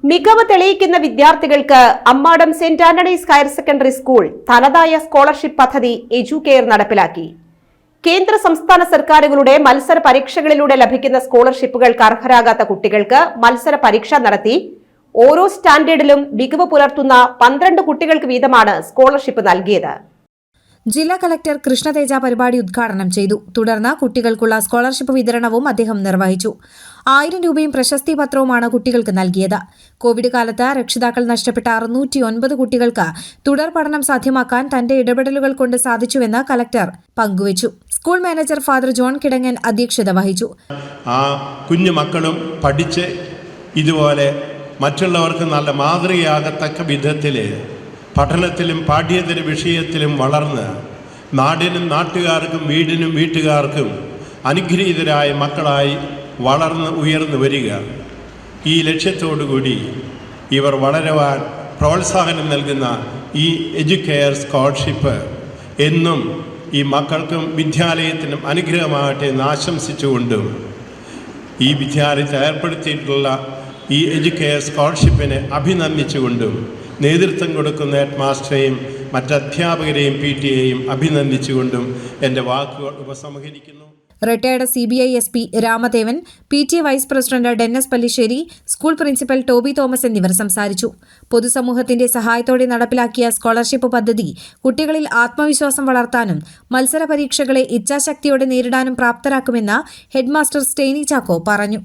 മികവ് തെളിയിക്കുന്ന വിദ്യാർത്ഥികൾക്ക് Ammadam Saint Antony's higher secondary school തനതായ സ്കോളർഷിപ്പ് പദ്ധതി എഡ്യൂകെയർ നടപ്പിലാക്കി. കേന്ദ്ര സംസ്ഥാന സർക്കാരുകളുടെ മത്സര പരീക്ഷകളിലൂടെ ലഭിക്കുന്ന സ്കോളർഷിപ്പുകൾക്ക് അർഹരാകാത്ത കുട്ടികൾക്ക് മത്സര പരീക്ഷ നടത്തി ഓരോ സ്റ്റാൻഡേർഡിലും മികവ് പുലർത്തുന്ന 12 കുട്ടികൾക്ക് വീതമാണ് സ്കോളർഷിപ്പ് നൽകിയത്. ജില്ലാ കളക്ടർ കൃഷ്ണതേജ പരിപാടി ഉദ്ഘാടനം ചെയ്തു. തുടർന്ന് കുട്ടികൾക്കുള്ള സ്കോളർഷിപ്പ് വിതരണവും അദ്ദേഹം നിർവഹിച്ചു. 1000 രൂപയും പ്രശസ്തി പത്രവുമാണ് കുട്ടികൾക്ക് നൽകിയത്. കോവിഡ് കാലത്ത് രക്ഷിതാക്കൾ നഷ്ടപ്പെട്ട 609 കുട്ടികൾക്ക് തുടർ പഠനം സാധ്യമാക്കാൻ തന്റെ ഇടപെടലുകൾ കൊണ്ട് സാധിച്ചുവെന്ന് കളക്ടർ പങ്കുവച്ചു. School manager father John Kidangan അധ്യക്ഷത വഹിച്ചു. ആ കുഞ്ഞു മക്കളും പഠിച്ച് ഇതുപോലെ മറ്റുള്ളവർക്ക് നല്ല മാതൃകയാകത്തക്ക വിധത്തിൽ പഠനത്തിലും പാഠ്യേതര വിഷയത്തിലും വളർന്ന് നാടിനും നാട്ടുകാർക്കും വീടിനും വീട്ടുകാർക്കും അനുഗ്രഹീതരായ മക്കളായി വളർന്ന് ഉയർന്നു വരിക, ഈ ലക്ഷ്യത്തോടുകൂടി ഇവർ വളരുവാൻ പ്രോത്സാഹനം നൽകുന്ന ഈ എഡ്യൂകെയർ സ്കോളർഷിപ്പ് എന്നും ഈ മക്കൾക്കും വിദ്യാലയത്തിനും അനുഗ്രഹമാകട്ടെ എന്ന് ആശംസിച്ചുകൊണ്ടും ഈ വിദ്യാലയത്തിൽ ഏർപ്പെടുത്തിയിട്ടുള്ള ഈ എഡ്യൂകെയർ സ്കോളർഷിപ്പിനെ അഭിനന്ദിച്ചുകൊണ്ടും നേതൃത്വം കൊടുക്കുന്ന ഹെഡ് മാസ്റ്ററെയും മറ്റധ്യാപകരെയും PTA-യെയും അഭിനന്ദിച്ചുകൊണ്ടും എൻ്റെ വാക്കുകൾ ഉപസംഹരിക്കുന്നു. Retired CBI SP Ramadevan, PTA vice president Dennis Pallissery, school principal Toby Thomas എന്നിവർ സംസാരിച്ചു. പൊതുസമൂഹത്തിന്റെ സഹായത്തോടെ നടപ്പിലാക്കിയ സ്കോളർഷിപ്പ് പദ്ധതി കുട്ടികളിൽ ആത്മവിശ്വാസം വളർത്താനും മത്സര പരീക്ഷകളെ ഇച്ഛാശക്തിയോടെ നേരിടാനും പ്രാപ്തരാക്കുമെന്ന് ഹെഡ്മാസ്റ്റർ സ്റ്റെയ്നി ചാക്കോ പറഞ്ഞു.